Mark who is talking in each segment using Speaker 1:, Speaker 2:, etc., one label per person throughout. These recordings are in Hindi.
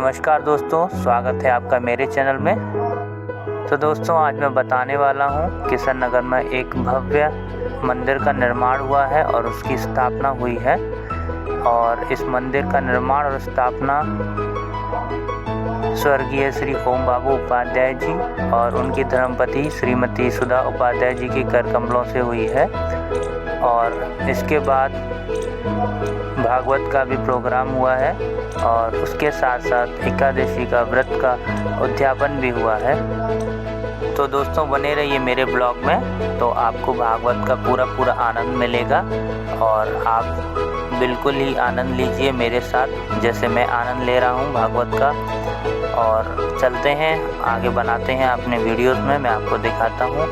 Speaker 1: नमस्कार दोस्तों, स्वागत है आपका मेरे चैनल में। तो दोस्तों, आज मैं बताने वाला हूँ किशन नगर में एक भव्य मंदिर का निर्माण हुआ है और उसकी स्थापना हुई है। और इस मंदिर का निर्माण और स्थापना स्वर्गीय श्री ओम बाबू उपाध्याय जी और उनकी धर्मपत्नी श्रीमती सुधा उपाध्याय जी के कर कमलों से हुई है। और इसके बाद भागवत का भी प्रोग्राम हुआ है और उसके साथ साथ एकादशी का व्रत का उद्यापन भी हुआ है। तो दोस्तों, बने रहिए मेरे ब्लॉग में, तो आपको भागवत का पूरा आनंद मिलेगा और आप बिल्कुल ही आनंद लीजिए मेरे साथ, जैसे मैं आनंद ले रहा हूँ भागवत का। और चलते हैं आगे, बनाते हैं अपने वीडियोस में। मैं आपको दिखाता हूँ,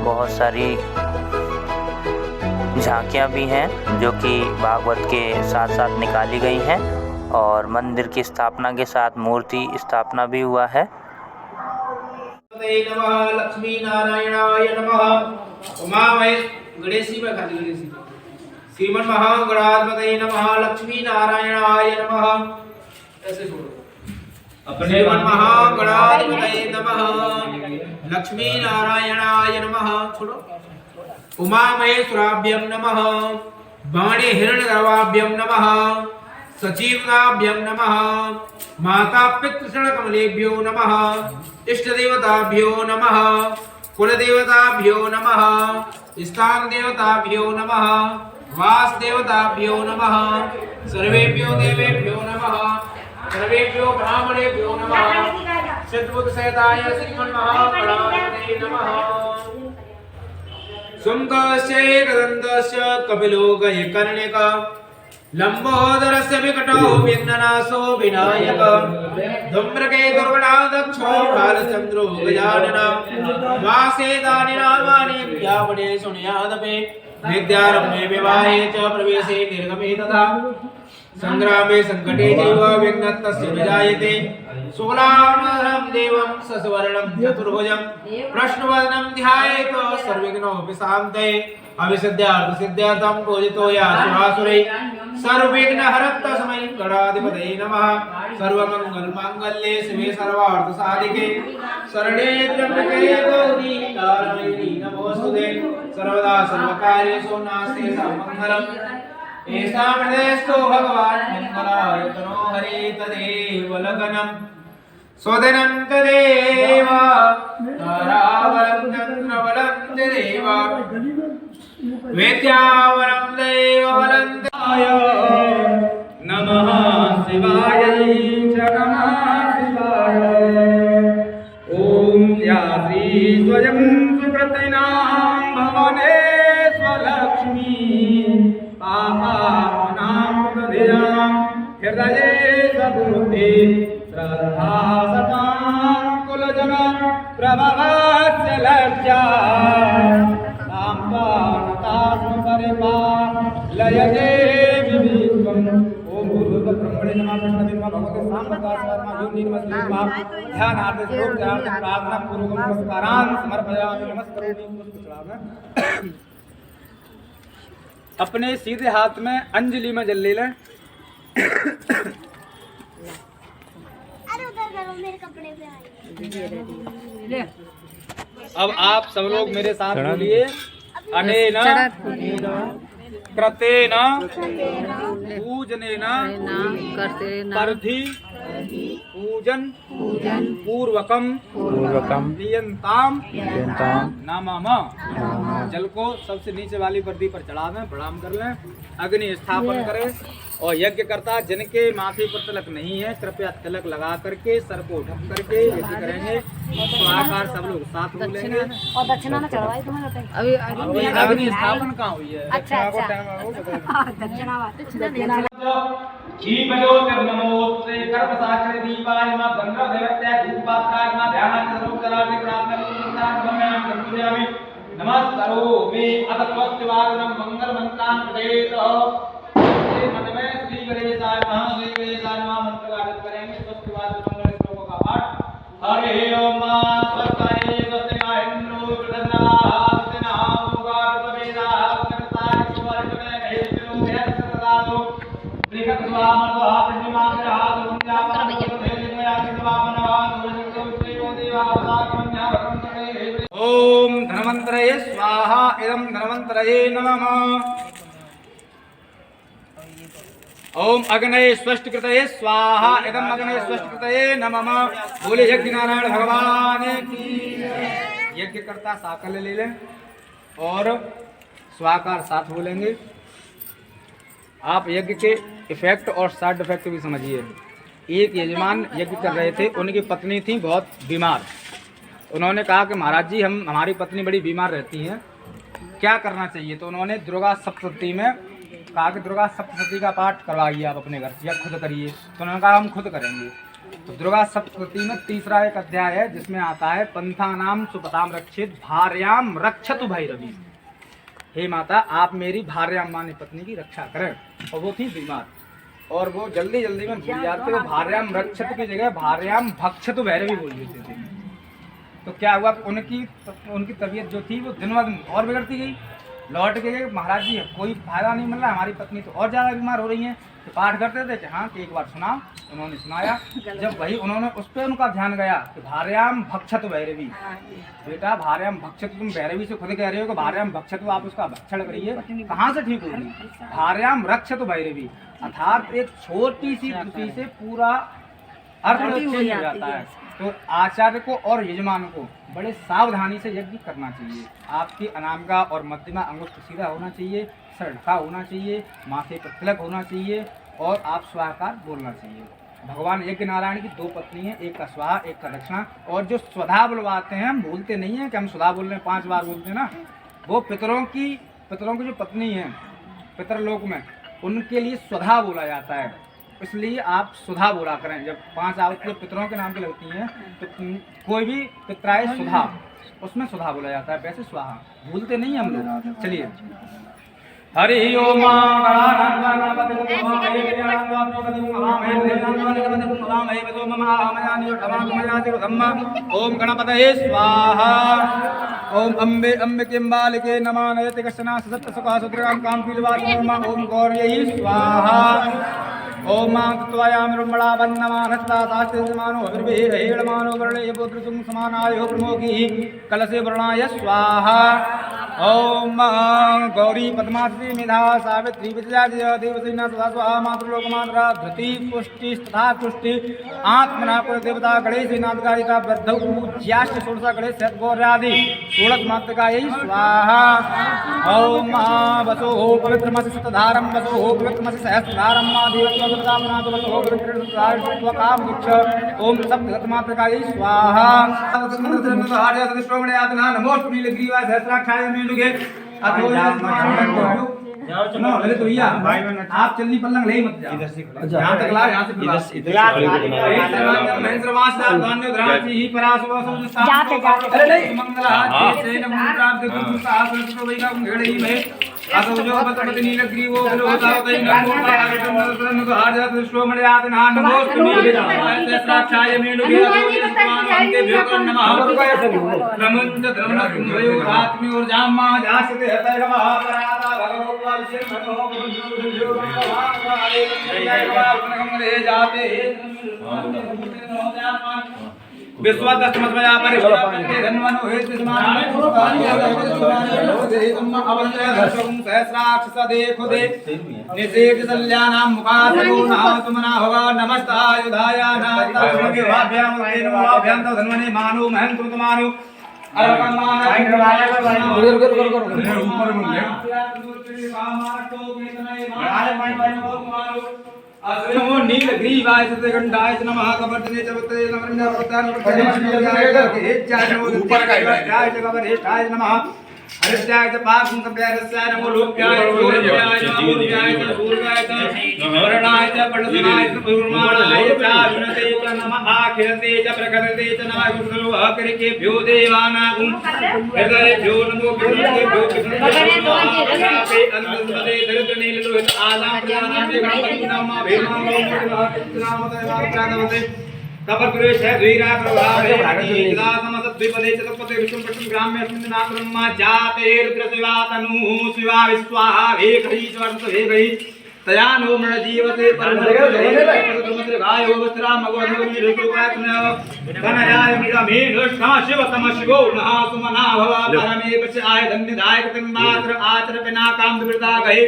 Speaker 1: बहुत सारी झांकियाँ भी हैं जो कि भागवत के साथ साथ निकाली गई हैं और मंदिर की स्थापना के साथ मूर्ति स्थापना भी हुआ है।
Speaker 2: नमः लक्ष्मी नारायणाय नमः उमा महेश गणेशी में खाली गणेशी श्रीमन महागणाधिपतये नमः लक्ष्मी नारायणाय नमः। ऐसे छोड़ो। श्रीमन महागणाधिपतये नमः लक्ष्मी नारायणाय नमः। छोड़ो। उमा महेश्वराभ्यं नमः वाणी हिरण्यगर्भाभ्यं नमः सचिवनाभ्यं नमः माता पितृषण कमलेभ्यो नमः इष्ट देवताभ्यो नमः कुलदेवताभ्यो नमः स्थान देवताभ्यो नमः वास देवताभ्यो नमः सर्वेभ्यो देवेभ्यो नमः सर्वेभ्यो ब्राह्मणेभ्यो नमः सिद्धबुद्ध सहिताय श्रीमन्महागणाधिपतये नमः। शुंकस्य एकदन्तस्य कपिलो गयकर्णिक लंबोदरस्य विकटो विघ्ननाशो विनायक धूम्रकेतुर्वणा दक्षो बालचन्द्रो गजानन वासे दानिनामानि विद्यापणे शृणुयादपि विद्यारम्भे विवाहे च प्रवेशे निर्गमे तथा संग्रामे संकटे चैव विघ्नस्तस्य न जायते। शुक्लाम्बरधरं देवं सस्वर्णं चतुर्भुजं प्रश्नवदनं ध्यायेत सर्वविघ्नोपशान्तये अविसिद्ध्यार्थसिद्ध्यर्थं पूजितो या सुरासुरैः सर्वविघ्नहरं तस्मै गणाधिपतये नमः। सर्वमङ्गलमाङ्गल्ये शिवे सर्वार्थसाधिके शरणे त्र्यम्बके गौरी नारायणी नमोस्तुते। सर्वदा सर्वकार्येषु नास्ति समङ्गलम् ऐसा हृदयस्थो भगवान् मङ्गलाय तनो हरे तदेव लगनम् स्वदनं तदेव तारावलं चन्द्रवलं तदेव वेद्यावलं देववलं देवाय नमः शिवाय च नमः शिवाय। ॐ या श्री स्वयं सुकृतिनां भवने स्वलक्ष्मी हृदये सद्बुद्धि श्रद्धा सतां कुलजन प्रभवस्य लज्जा लयते विश्वम्। ओम भूर्भुवस्सुः नमः कृष्णदेव भगवते साम्प्रदायिकः योनि नमः ध्यानार्थ श्लोक ध्यानार्थ प्रार्थना पूर्वक नमस्कारान् समर्पयामि। नमस्कार। अपने सीधे हाथ में अंजलि में जल ले लें। अब आप सब लोग मेरे साथ बोलिए। अनेन कृतेन पूजनेन परधि पूजन पूर्वकम प्रियंताम नमः। जल को सबसे नीचे वाली बर्दी पर चढ़ा दें, प्रणाम कर लें, अग्नि स्थापन करें और यज्ञ करता जिनके माथे पर तिलक नहीं है कृपया तिलक लगा करके सर को ढक करके यज्ञ करेंगे। तो आकार सब लोग साथ बोलेंगे।
Speaker 3: और दक्षिणा न चढ़वाई तुम्हें
Speaker 2: अभी अग्नि स्थापन कहाँ हुई है?
Speaker 3: अच्छा दक्षिणा
Speaker 2: नमोस्ते कर्म साक्षी दीपाय नमः गंगा देवत्या धूपपात्राय नमः ध्यानाय सर्वोपचाराय प्रार्थनामि नमस्कारोमि अथ स्वस्तिवादनं मंगलमन्त्रान् प्रदयेत। मन में श्री गणेशाय नमः श्री गणेशाय नमः मंत्र का जप करेंगे। स्वस्तिवाद मंगल श्लोकों का पाठ। हरे ओम स्वस्ति स्वस्ति इंद्रो प्रदन्नाः स्वस्ति नः वेदाः कर्ताः सुवर्गमे हेतु यत् सदातो श्रीकृष्ण स्वामर्तः प्रतिमाग्रहात् धन्वंतरये स्वाहा इदं धन्वंतरये नमः। ओम अग्नये स्वष्टिकृतये स्वाहा इदं अग्नये स्वष्टिकृतये नमः। बोले यज्ञ नारायण भगवान की। यज्ञ करता साकल्य ले लें और स्वाकार साथ बोलेंगे। आप यज्ञ के इफेक्ट और साइड इफेक्ट भी समझिए। एक यजमान यज्ञ कर रहे थे, उनकी पत्नी थी बहुत बीमार। उन्होंने कहा कि महाराज जी हमारी पत्नी बड़ी बीमार रहती है, क्या करना चाहिए। तो उन्होंने दुर्गा सप्तशती में कहा कि दुर्गा सप्तशती का पाठ करवाइए आप अपने घर या खुद करिए। तो उन्होंने कहा हम खुद करेंगे। तो दुर्गा सप्तशती में तीसरा एक अध्याय है जिसमें आता है पंथानाम सुपताम रक्षित भार्याम रक्षतु भैरवी। हे माता आप मेरी भार्याम माने पत्नी की रक्षा करें। और वो थी बीमार और वो जल्दी जल्दी में भूल जाते। वो भार्याम रक्षतु की जगह भार्याम भक्षतु भैरवी बोल देते थे। तो क्या हुआ, उनकी तबीयत जो थी वो दिन ब दिन और बिगड़ती गई। लौट के गए महाराज जी कोई फायदा नहीं मिल रहा, हमारी पत्नी तो और ज़्यादा बीमार हो रही है। तो पाठ करते थे कि हाँ कि एक बार सुनाओ। उन्होंने सुनाया। जब वही उन्होंने उस पर उनका ध्यान गया कि भार्याम भक्षतु भैरवी। बेटा भार्याम भक्षतु, तुम भैरवी से खुद कह रहे हो कि भार्याम भक्षतु, आप उसका भक्षण करिए, कहाँ से ठीक होगी। भार्याम रक्षतु भैरवी अर्थात एक छोटी सी त्रुटि से पूरा अर्थ चेंज हो जाता है। तो आचार्य को और यजमान को बड़े सावधानी से यज्ञ करना चाहिए। आपकी अनामिका और मध्यमा अंगुष्ठ सीधा होना चाहिए, सर ढका होना चाहिए, माथे पर तिलक होना चाहिए और आप स्वाहाकार बोलना चाहिए। भगवान यज्ञ नारायण की दो पत्नी है, एक का स्वाहा एक का दक्षिणा। और जो स्वधा बुलवाते हैं, हम भूलते नहीं हैं कि हम सुधा बोल रहे हैं 5 बार बोलते हैं ना, वो पितरों की जो पत्नी है पितरलोक में, उनके लिए स्वधा बोला जाता है। इसलिए आप सुधा बोला करें। जब 5 आवृत्तियाँ पितरों के नाम की लगती हैं तो कोई भी पितराय सुधा, उसमें सुधा बोला जाता है, वैसे स्वाहा भूलते नहीं हम लोग। चलिए हरि ओम ओम गणपतये स्वाहा। ओम अम्बे अम्बिकेम्बालिके नमः। नयति कश्चन सत्य सुखा सुद्रगां कांपीलवाति नमः। ओम गौर्यै स्वाहा। ओम मांगत्वायाम रुमणा वन्नमानस्ता सास्तिमानो अभिर्वेहेणमानो वर्णे पुत्रसुं समानायो प्रमोगी कलसे वर्णाय स्वाहा। ओम गौरी पद्मावती मेधा सावित्री विद्या देवसेना तथा स्वाहा। मातृलोक मात्रा धृति पुष्टि तथा तुष्टि आत्मना कुल देवता गणेश नाथकारिता वृद्धौ ज्याष्ठ षोडशा गणेश सत गौर्यादि 16 मातृकायै स्वाहा। ओम वसो पवित्रमसि सतधारं वसो पवित्रमसि सहस्रधारं मा देवत्वगतामनातो वसो पवित्रकाम दुक्ष। ओम सप्तगतमातृकायै स्वाहा। नमोस्तु नीलग्रीवाय सहस्राक्षाय मेलुगे अथो ललित भैया आप चलनी पल्लंग ले मत जाओ, यहाँ तक ला, यहाँ से नीलग्रीवाय सतगंडाय नमः। कवर्तने चवते नमः। हरित्याय च पापं कप्यारस्याय नमो लोक्याय सूर्याय सूर्याय सूर्याय वर्णाय च पणसनाय पूर्णाय च विनते च नमः। आखिरते च प्रकरते च नमः। गुरुदेव आकरिकेभ्यो देवानां हृदयेभ्यो नमो विष्णुभ्यो विष्णुभ्यो अनंतपदे दरिद्रनीललोहित आलां प्रदानां गणपति नमः। भेमामोदनामते कपरपुरेश है द्विरा प्रभावे हरिदा समसद्विपदे चतुपदे विष्णुपटं ग्राम्य अस्मिन् नामब्रह्मा जाते रुद्र शिवा तनु शिवा विस्वाहा वेगहि स्वर्त वेगहि तयान हो मृण जीवते गायो वस्त्राम भगवन्तो ऋतुपात्न धनयाय मृडमेन क्षमा शिव तम शिवो नः सुमना भव परमेव च आय धन्य दायक तन्मात्र आचर बिना काम विवृता गहे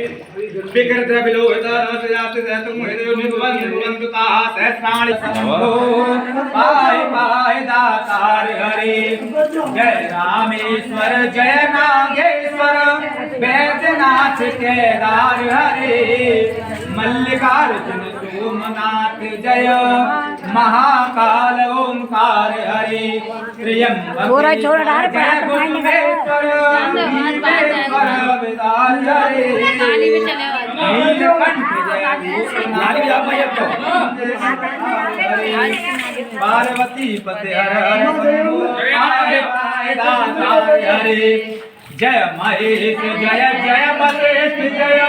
Speaker 2: विकृत विलोहित नमस्याति सहतम हृदय निभवन निभवंतुता सहस्राणि संभो पाय पाय दातार हरे जय रामेश्वर जय नागेश्वर वैद्यनाथ केदार हरे मल्लिकार्जुन सोमनाथ जय महाकाल ओंकार हरे त्र्यंबक जय गुणेश्वर भीमेश्वर विदार हरे नीलकंठ जय भूषणाथ पार्वती पते हर हर शंभो पाय पाय दातार हरे जय महेश जय जय वशिष्ठ जय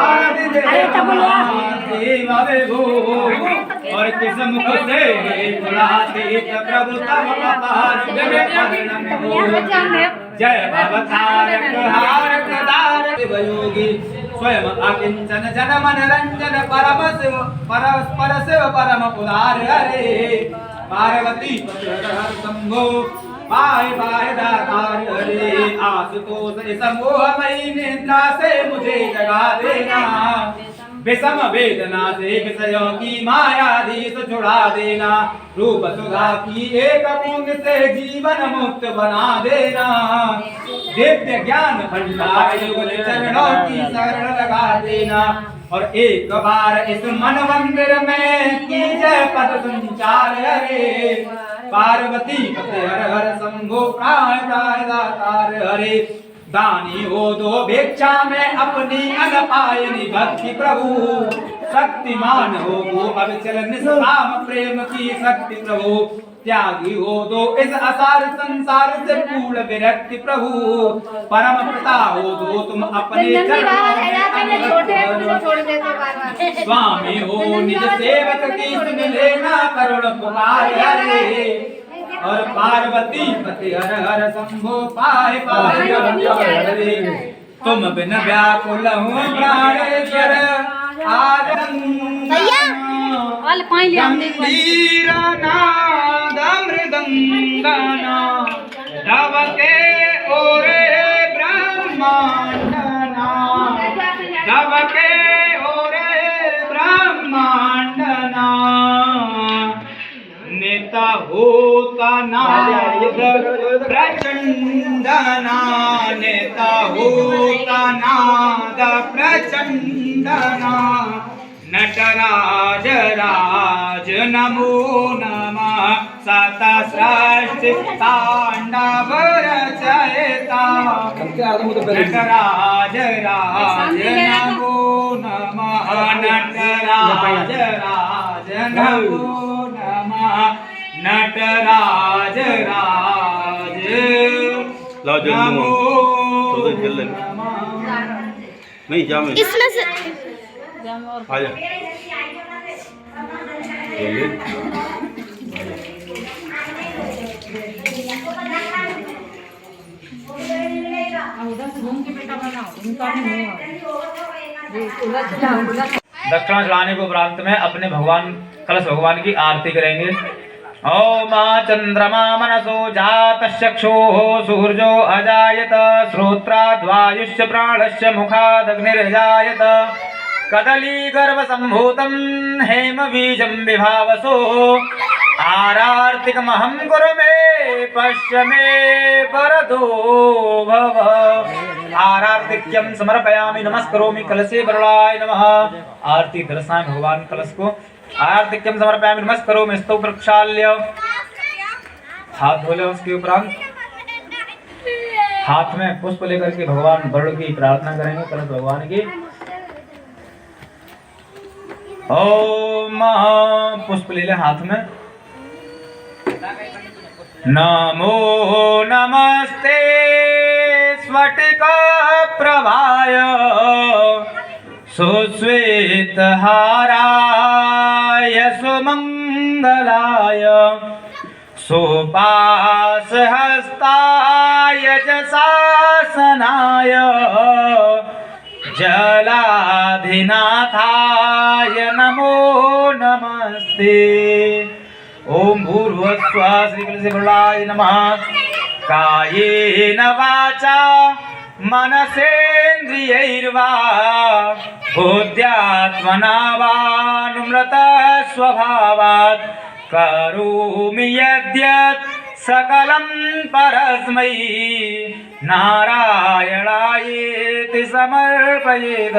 Speaker 2: आदि देव विभो और किस मुख से बुलाते प्रभु तब अपार जय जय भवतारक हारक दारक योगी स्वयं अकिंचन जन मन रंजन परम शिव परस्पर शिव परम उदार हरे पार्वती पति हर हर शंभो पाय पाय दातार हरे आशुतोष समोह मई निद्रा से मुझे जगा देना विषम वेदना से विषयों की मायाधीश छुड़ा देना रूप सुधा की एक बूंद से जीवन मुक्त बना देना दिव्य ज्ञान भंडार युगल चरणों की शरण लगा देना और एक बार इस मन मंदिर में कीजय पद संचार हरे पार्वती पते हर हर शंभो प्राण प्राण दातार हरे दानी हो दो भिक्षा में अपनी अनपायनी भक्ति प्रभु शक्तिमान हो वो अविचल निष्काम प्रेम की शक्ति प्रभु त्यागी हो दो इस असार संसार से पूर्ण विरक्ति प्रभु परम पिता हो दो तुम अपने स्वामी हो निज सेवक की सुन लेना करुण पुकार हरे और पार्वती पति हर हर शंभो पाय पाय हरे तुम बिन व्याकुल हूँ प्राणेश्वर गंभीरनाद मृदंगना तव के ओरे ब्रह्मांडना तव के ओरे ब्रह्मांडना नेता होता नाद प्रचंडना नेता होता नाद प्रचंडना नटराज राज नमो नमः सतसृष्टि तांडव रचयिता नटराज राज नमो नमः नटराज राज नमो नमः नटराज राज नमो
Speaker 4: नहीं जाम
Speaker 5: इसमें से
Speaker 4: आ जा
Speaker 2: दक्षिणा चढ़ाने को उपरांत में अपने भगवान कलश भगवान की आरती करेंगे। ओम चंद्रमा मनसो जातश्चक्षुः सूर्यो अजायत श्रोत्राद्वायुश्च प्राणश्च मुखादग्निर्जायत कदली गर्भ संभूतं हेम बीजं विभावसो आरार्तिकमहं कुरु मे पश्य मे वरदो भव आरार्तिक्यं समर्पयामि नमस्करोमि कलशे वरुणाय नमः। आरती दर्शनाय भगवान कलश को आर्तिक्यम समर्पयामि नमस्करोमि स्तव प्रक्षाल्य हाथ धो ले। उसके उपरांत हाथ में पुष्प लेकर के भगवान वरुण की प्रार्थना करेंगे कलश भगवान की। ओम पुष्प ले ले हाथ में। नमो नमस्ते स्फटिका प्रभाय सुश्वेतहाराय सुमंगलाय सुपाशहस्ताय च शासनाय जलाधाराय आदिनाथाय नमो नमस्ते। ओम भूर्भुवस्सुवः श्रीकलशेखराय नमः। कायेन वाचा मनसेन्द्रियैर्वा बुद्ध्यात्मना वानुमृतः स्वभावात् करोमि यद्यत् सकलं परस्मै नारायणायेति समर्पयेत्।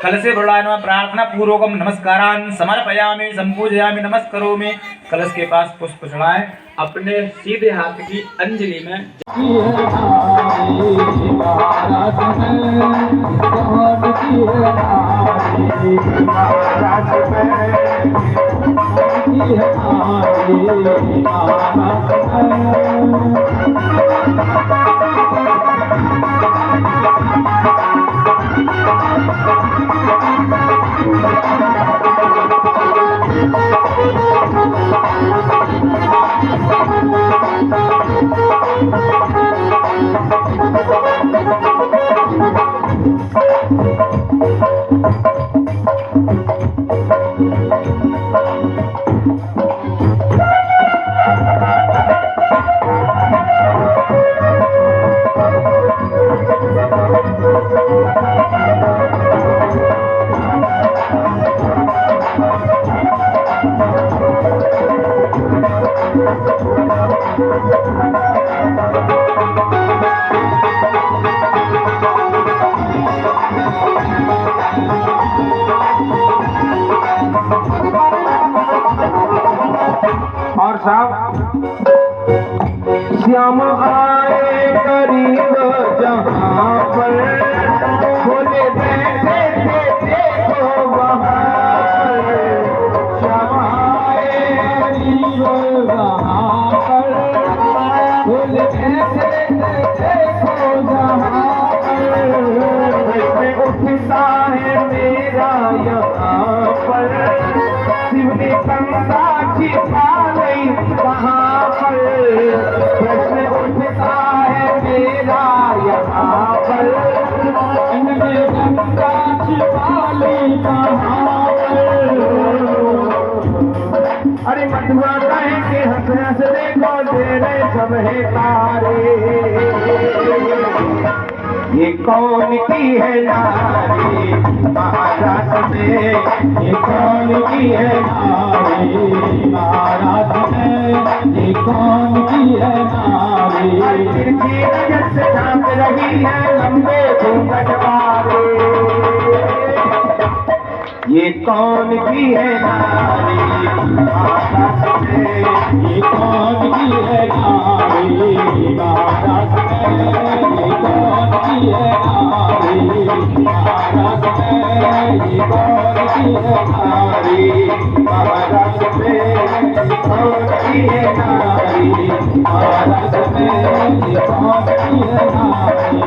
Speaker 2: कलशे बुलाय नमः। प्रार्थना पूर्वकम नमस्कारान् समर्पयामि, संपूजयामि, नमस्करोमि। कलश के पास पुष्प चढ़ाएं। अपने सीधे हाथ की अंजलि में और साहब श्याम आए करीब जहाँ पर बोले बैठे थे देखो वहाँ। श्याम आए करीब जहाँ पर बोले बैठे थे देखो जहाँ पर। उठता है मेरा यहाँ पर शिव ने कंधा छिपा नहीं कहाँ पर। प्रश्न उठता है मेरा यहाँ पर इनने कंधा छिपा नहीं कहाँ पर। अरे मधुआ कहे कि हंस हंस देखो तेरे सब है तारे। ये कौन की है नारी महाराज में, ये कौन की है नारी महाराज में, ये कौन की है नारी। तिरछी नजर से झांक रही है लंबे घूंघट वाले। ये कौन की है नारी महाराज में, ये कौन की है नारी महाराज में, ये कौन की है नारी महाराज में, ये कौन की है नारी महाराज में, ये कौन की है नारी महाराज में, ये कौन की है नारी।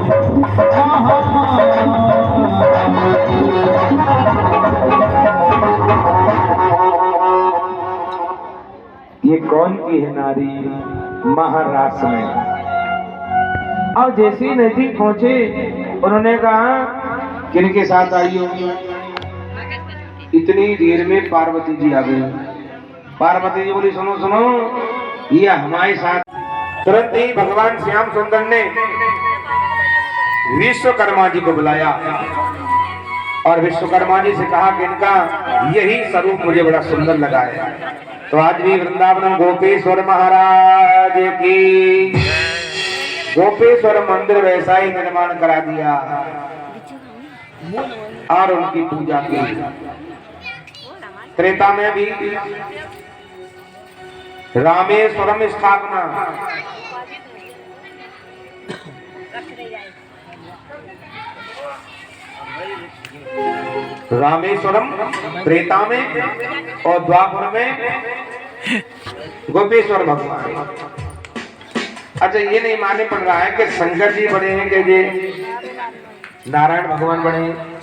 Speaker 2: ये कौन की है नारी महारास में। अब जैसे ही नजदीक पहुंचे उन्होंने कहा किनके साथ आई हो। इतनी देर में पार्वती जी आ गई। पार्वती जी बोली सुनो सुनो ये हमारे साथ। तुरंत ही भगवान श्याम सुंदर ने विश्वकर्मा जी को बुलाया और विश्वकर्मा जी से कहा कि इनका यही स्वरूप मुझे बड़ा सुंदर लगा है। तो आज भी वृंदावन गोपेश्वर महाराज की गोपेश्वर मंदिर वैसा ही निर्माण करा दिया और उनकी पूजा की। त्रेता में भी रामेश्वरम स्थापना, रामेश्वरम त्रेता में और द्वापर में गोपेश्वर भगवान। अच्छा ये नहीं माने पड़ रहा है कि शंकर जी बड़े हैं कि ये नारायण भगवान बड़े हैं।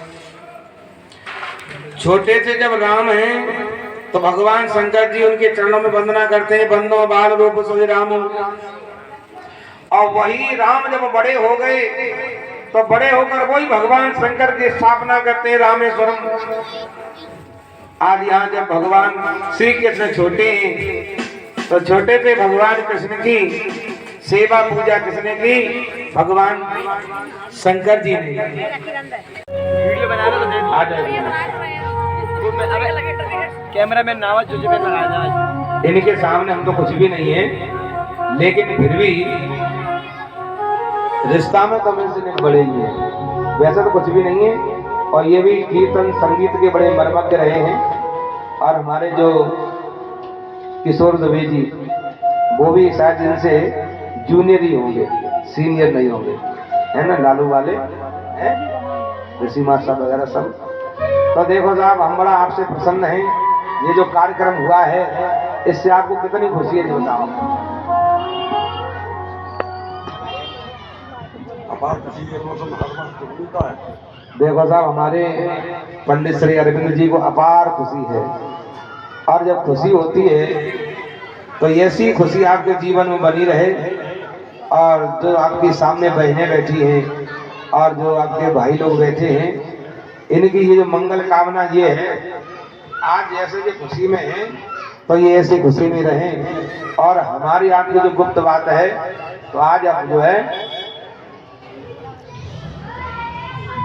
Speaker 2: छोटे से जब राम हैं तो भगवान शंकर जी उनके चरणों में वंदना करते हैं, बंदो बाल रूप सोई राम। और वही राम जब बड़े हो गए
Speaker 5: तो बड़े होकर वही भगवान शंकर की स्थापना करते हैं रामेश्वरम। आज यहाँ जब भगवान श्री कृष्ण छोटे हैं तो छोटे पे भगवान कृष्ण की सेवा पूजा किसने की? भगवान शंकर जी ने।
Speaker 2: वीडियो बना रहे तो दे दो।
Speaker 5: आ जाए
Speaker 2: कैमरा मैन नावा तुझे पे लगाया।
Speaker 5: इनके सामने हम तो कुछ भी नहीं है, लेकिन फिर भी रिश्ता में तो इनसे बड़े ही है। वैसे तो कुछ भी नहीं है, और ये भी कीर्तन संगीत के बड़े मर्मज्ञ रहे हैं। और हमारे जो किशोर दुबे जी, वो भी शायद इनसे जूनियर ही होंगे, सीनियर नहीं होंगे, है ना? लालू वाले हैं, ऋषि मास्टर वगैरह सब। तो देखो साहब, हम बड़ा आपसे प्रसन्न हैं। ये जो कार्यक्रम हुआ है, इससे आपको कितनी खुशी है, बताओ। देखो साहब, हमारे पंडित श्री अरविंद जी को अपार खुशी है। और जब खुशी होती है तो ऐसी खुशी आपके जीवन में बनी रहे। और जो आपके सामने बहनें बैठी हैं और जो आपके भाई लोग बैठे हैं, इनकी ये जो मंगल कामना ये है, आज ऐसे जो खुशी में है तो ये ऐसी खुशी में रहें। और हमारी आपकी जो गुप्त बात है, तो आज आप जो है,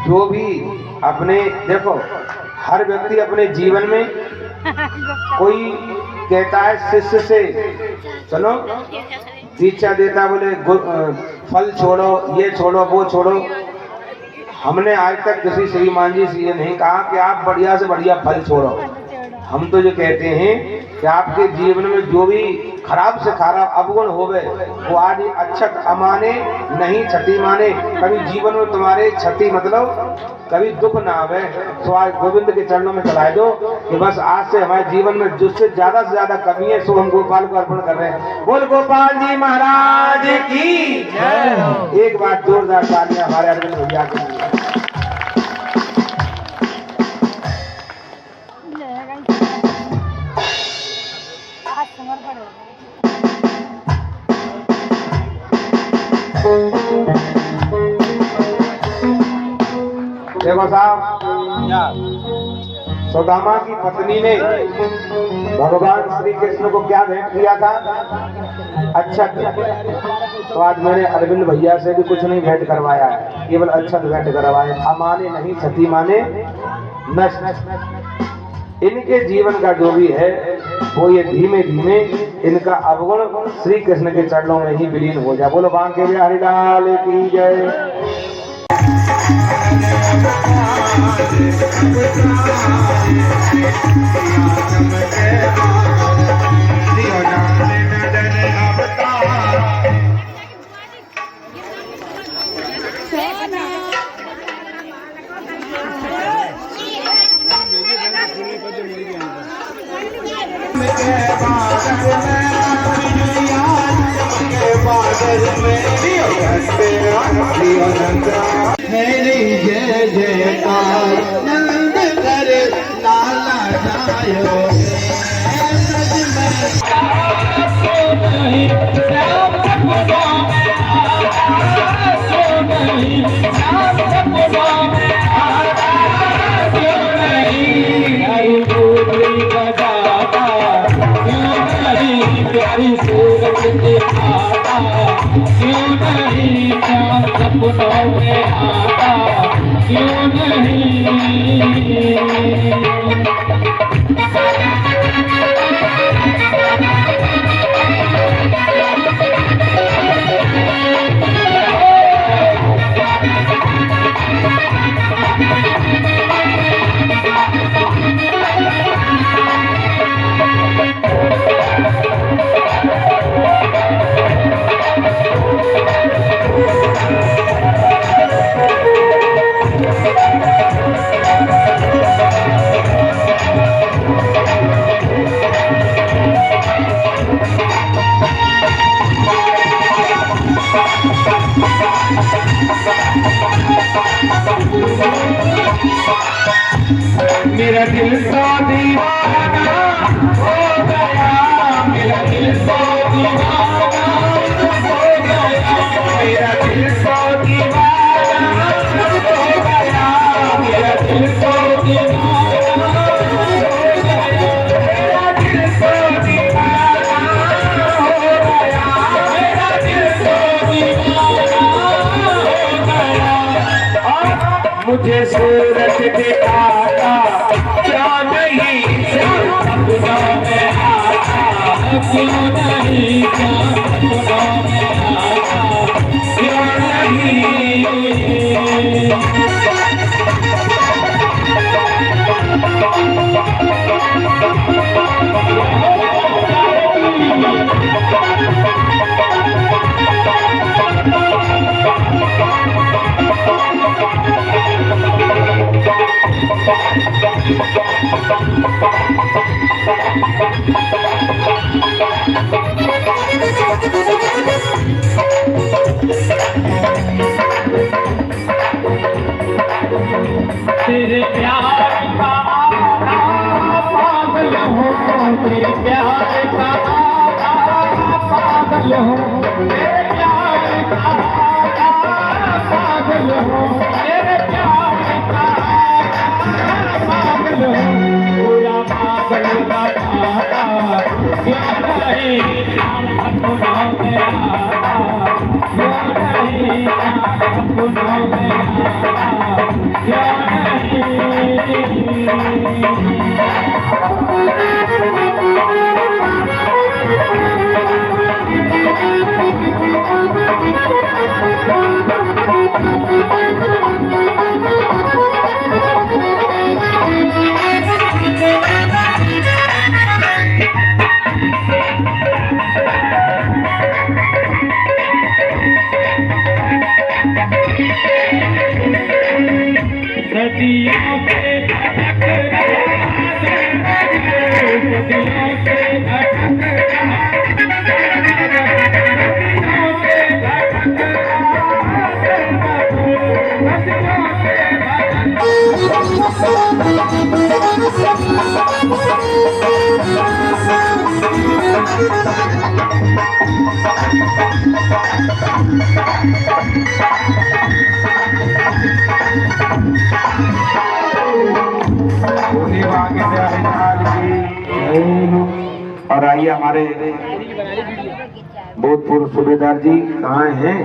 Speaker 5: जो भी अपने, देखो हर व्यक्ति अपने जीवन में कोई कहता है शिष्य से चलो दीक्षा देता, बोले फल छोड़ो, ये छोड़ो, वो छोड़ो। हमने आज तक किसी श्रीमान जी से ये नहीं कहा कि आप बढ़िया से बढ़िया फल छोड़ो। हम तो जो कहते हैं कि आपके जीवन में जो भी खराब से खराब अवगुण होवे, वो आज अच्छत अमाने नहीं क्षति माने। कभी जीवन में तुम्हारे क्षति मतलब कभी दुख ना आवे। तो आज गोविंद के चरणों में चला दो कि बस आज से हमारे जीवन में जिससे ज्यादा से ज्यादा कमी है, सो हम गोपाल को अर्पण कर रहे हैं। बोल गोपाल जी महाराज की जय। एक बार जोरदार तालियां हमारे अरविंद भैया के लिए। देखो साहब, सुदामा की पत्नी ने भगवान श्री कृष्ण को क्या भेंट किया था? अच्छा। तो आज मैंने अरविंद भैया से भी कुछ नहीं भेंट करवाया है, केवल अच्छा भेंट करवाया। अमाने नहीं क्षति माने नष्ट। इनके जीवन का जो भी है, वो ये धीमे धीमे इनका अवगुण श्री कृष्ण के चरणों में ही विलीन हो जाए। बोलो बांके बिहारी लाल की जय।
Speaker 6: मेरी जय जयकार नंद कर लाला जायो। प्यारी सूरत दिखाता, क्यों नहीं क्या सपनों में आता, क्यों नहीं। मेरा दिल तो दीवाना हो गया, मेरा दिल तो दीवाना हो गया, मेरा दिल तो दीवाना मुझे सूरत दिखाता, क्या नहीं सपनों में आता, क्यों नहीं सपनों में आता, क्यों नहीं। तेरे प्यार का पागल हूँ, तेरे प्यार का पागल हूँ, तेरे प्यार का पागल हूँ, तेरे प्यार का पागल हूँ। पूरा पागल का पाता, क्यों नहीं सपनों में आता, क्यों नहीं सपनों में आता, क्यों सदियों से
Speaker 5: और आइए हमारे भूतपूर्व सूबेदार जी कहाँ हैं?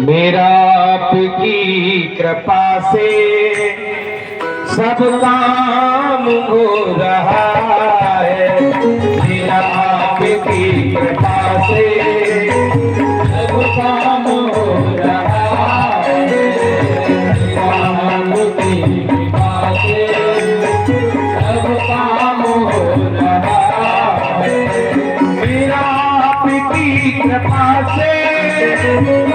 Speaker 6: मेरा आपकी कृपा से सब काम हो रहा है, मेरा आपकी कृपा से सब काम हो रहा है, मेरा आपकी कृपा से सब काम हो रहा है, मेरा आपकी कृपा से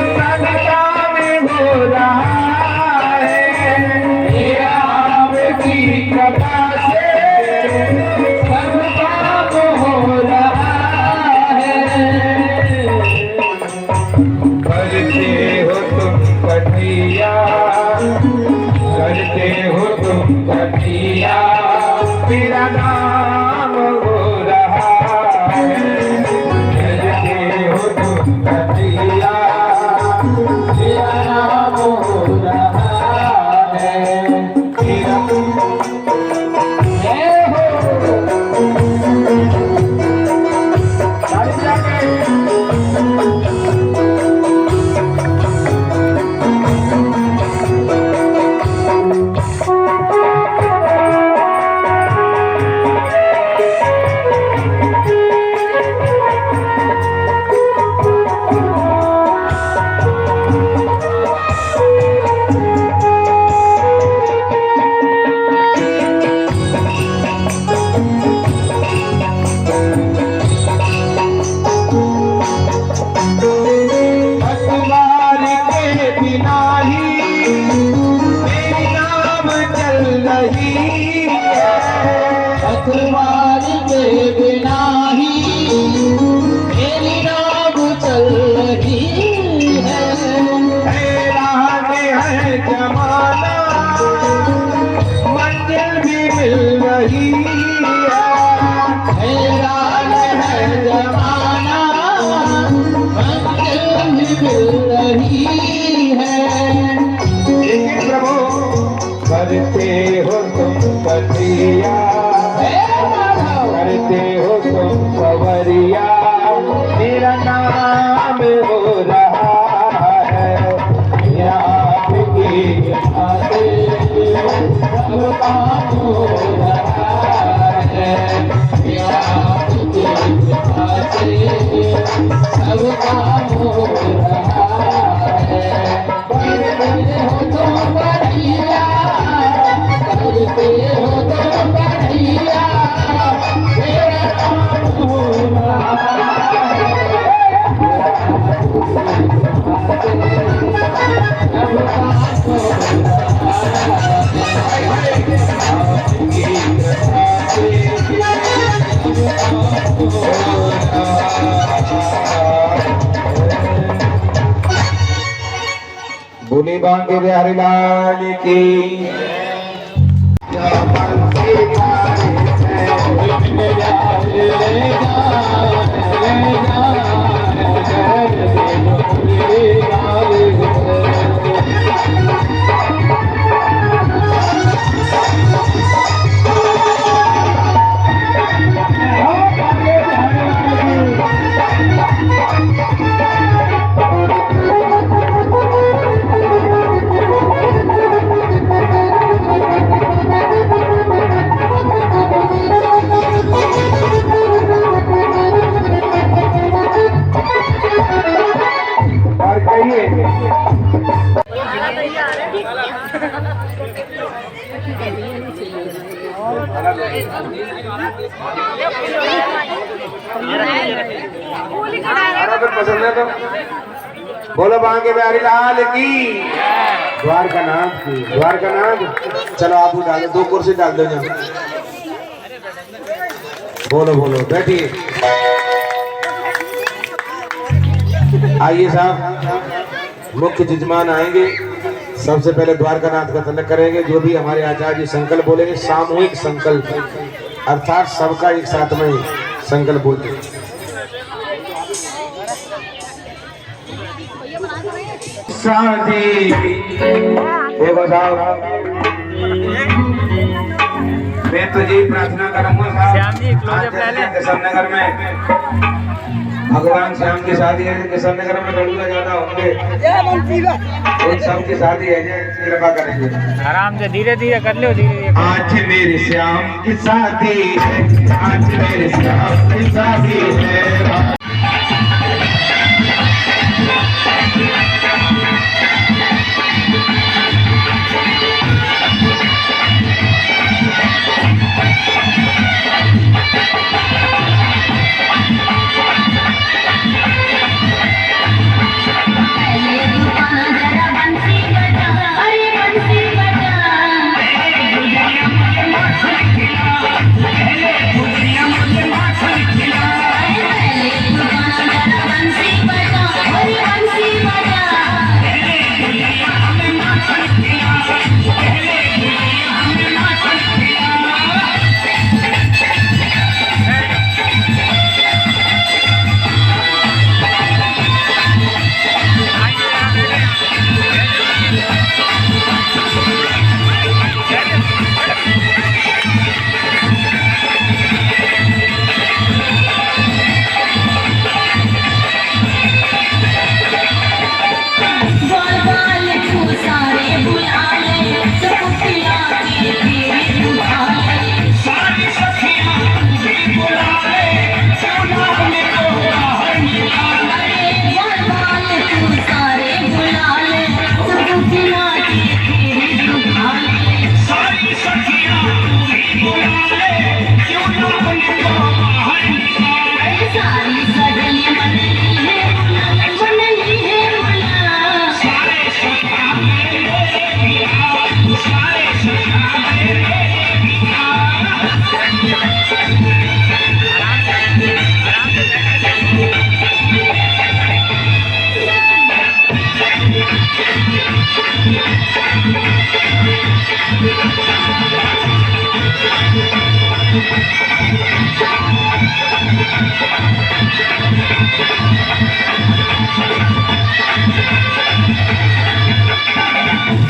Speaker 6: सब काम हो रहा है, मेरा आपकी कृपा से सब काम हो रहा है, सवरिया करते हो तुम सवरिया मेरा नाम हो रहा है आपकी सब काम हो रहा है आपकी सब काम हो रहा है करते हो तुम बढ़िया करते हो तुम बढ़िया मेरा नाम हो रहा बोले बांके बिहारी लाल की पसंद है तो बोलो बांके बिहारी लाल की द्वारकानाथ की द्वारकानाथ। चलो आप डालो 2 कुर्सी डाल दो यहाँ। बोलो बोलो बैठिए। आइए साहब मुख्य जजमान आएंगे। सबसे पहले द्वारकानाथ का तिलक करेंगे। जो भी हमारे आचार्य जी संकल्प बोलेंगे सामूहिक संकल्प अर्थात सबका एक साथ में संकल्प बोलते हैं। शादी देखो साहब मैं तो यही प्रार्थना करूंगा साहब किशन नगर में भगवान श्याम की शादी है। किशन नगर में लड़ूंगा ज्यादा होंगे उन सब की शादी है कृपा करेंगे।
Speaker 2: आराम से धीरे धीरे कर लो धीरे धीरे।
Speaker 6: आज मेरे श्याम की शादी है आज मेरे श्याम की शादी है।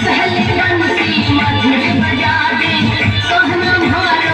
Speaker 7: पहले मन से मधुर बजा दे, सोहना भार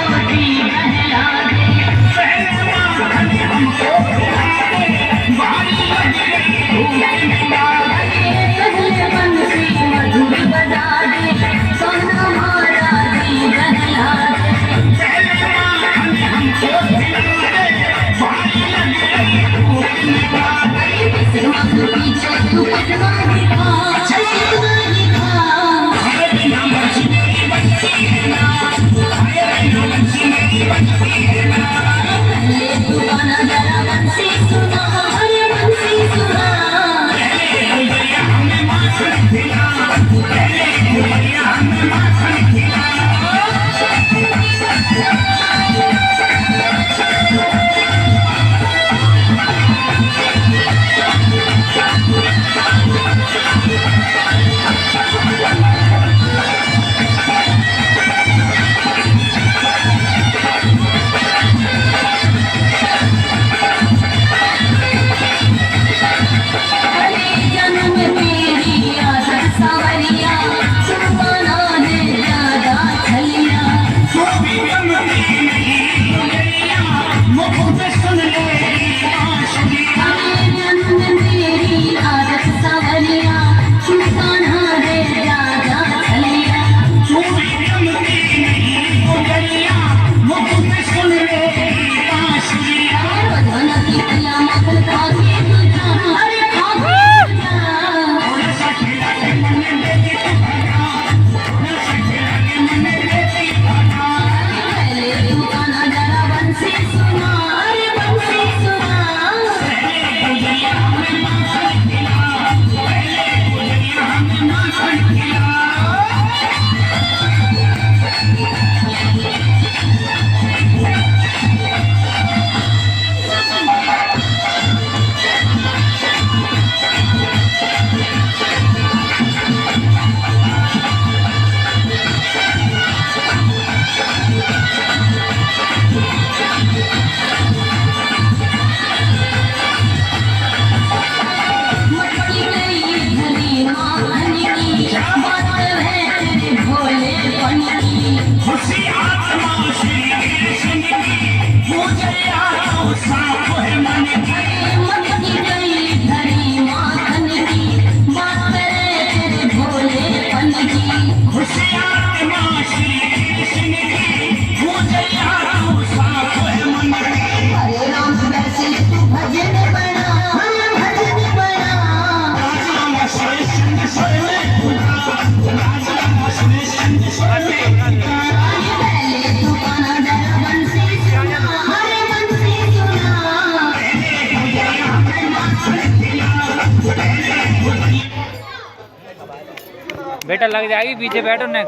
Speaker 1: बेटा लग जाएगी, पीछे बैठो न।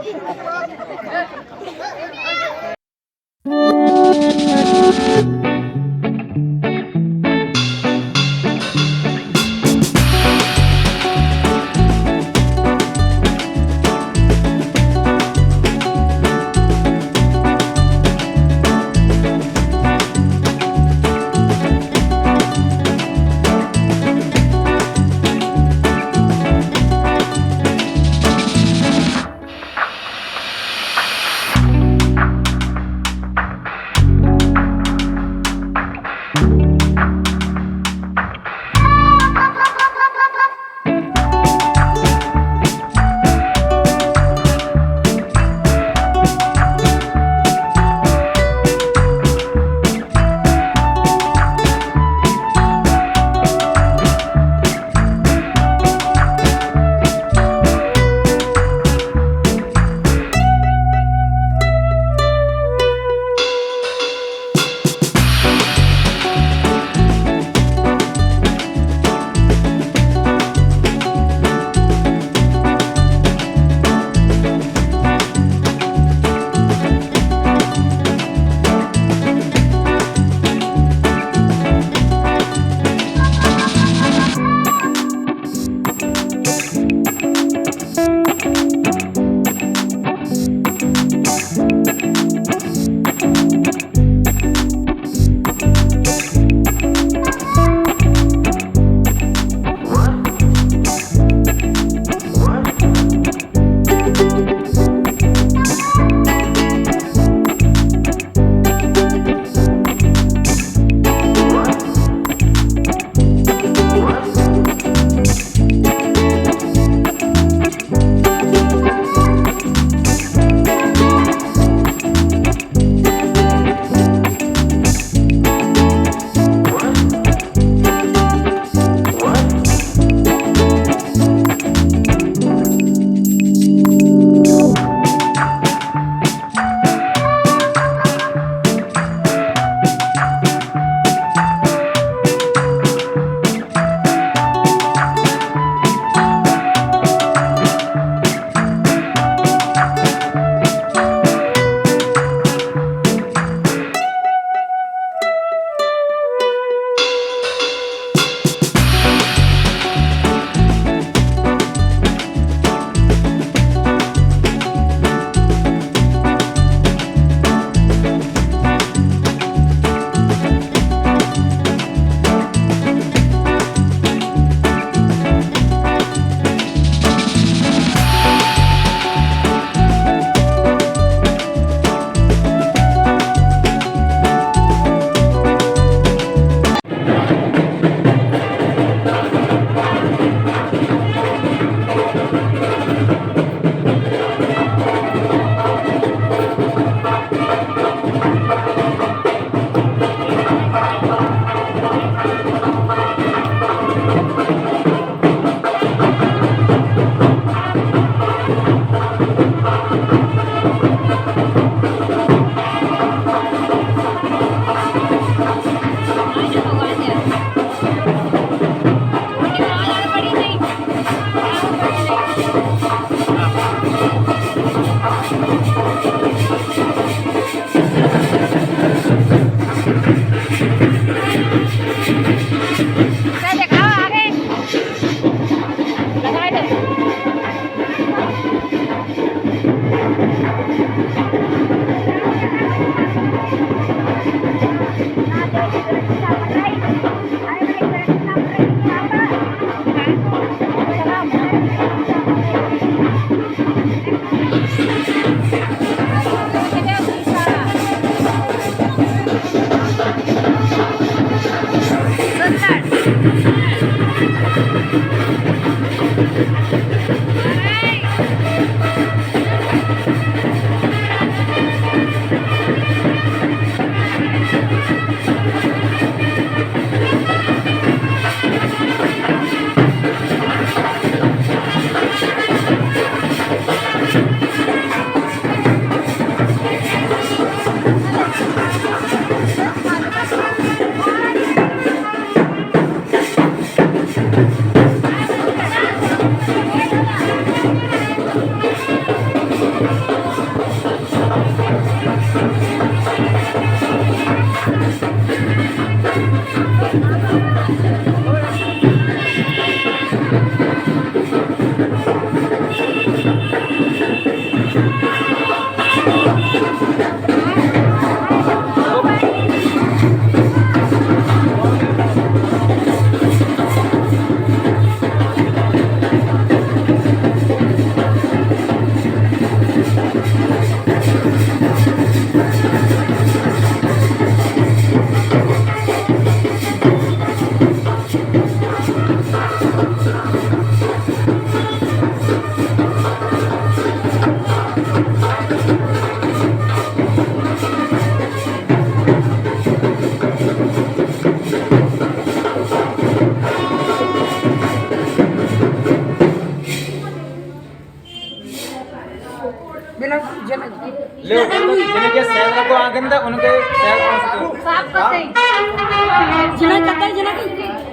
Speaker 2: ले जिनके सैल को आगंद उनके सैल कौन से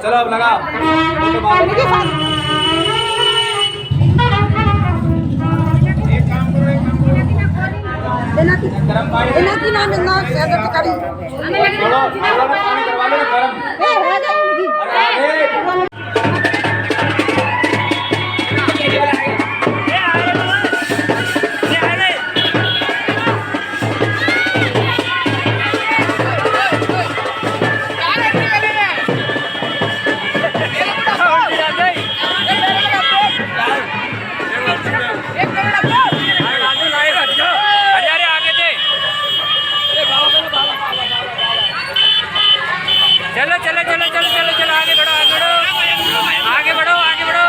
Speaker 2: चलो अब लगा फोटो मारो। गरम पानी थोड़ा पानी करवा लो गरम। अरे
Speaker 1: चलो चलो चलो चलो चलो चलो आगे बढ़ो आगे बढ़ो आगे बढ़ो आगे बढ़ो।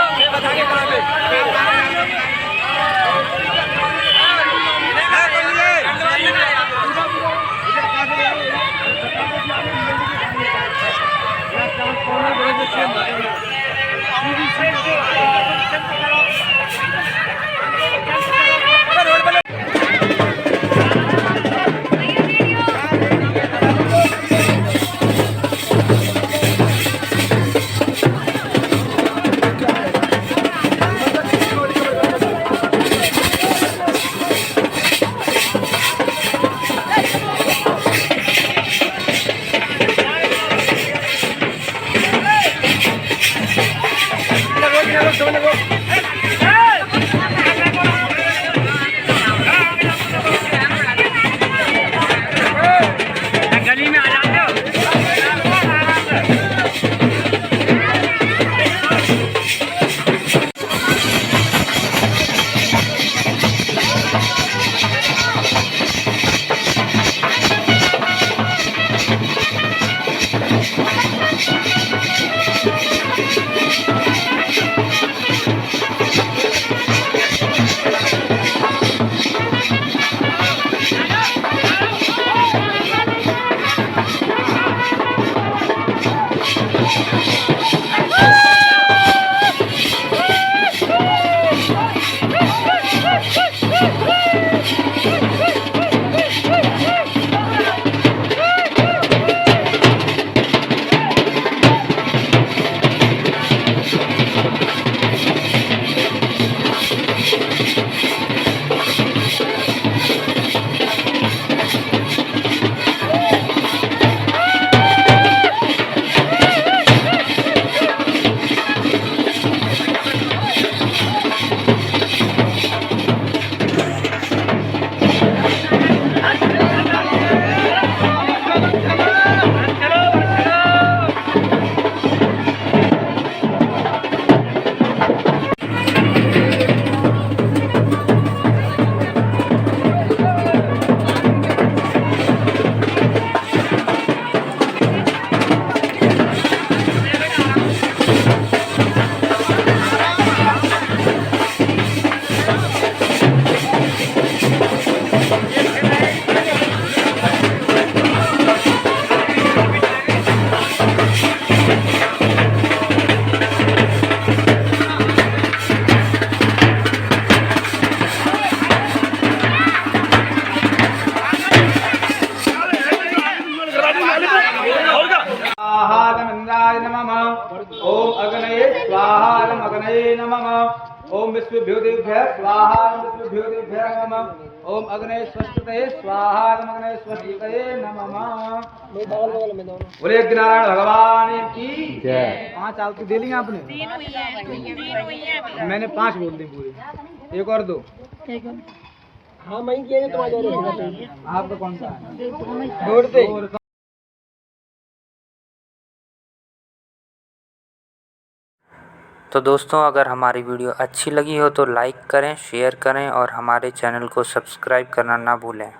Speaker 1: गली में आ जाते हो।
Speaker 2: ओम अग्नये स्वाहा अग्नये नमः। ओम विश्वभ्यो देवभ्यः स्वाहा विश्वभ्यो देवभ्यः नमः। ओम अग्नये स्वस्तितये स्वाहा अग्नये स्वस्तितये नमः। बोले नारायण भगवान की जय। 5 आरती दे ली आपने? मैंने 5 बोल दी पूरी। एक और दो। हाँ मैं किया तुम्हारे आपका कौन सा दौड़ते।
Speaker 1: तो दोस्तों, अगर हमारी वीडियो अच्छी लगी हो तो लाइक करें, शेयर करें और हमारे चैनल को सब्सक्राइब करना ना भूलें।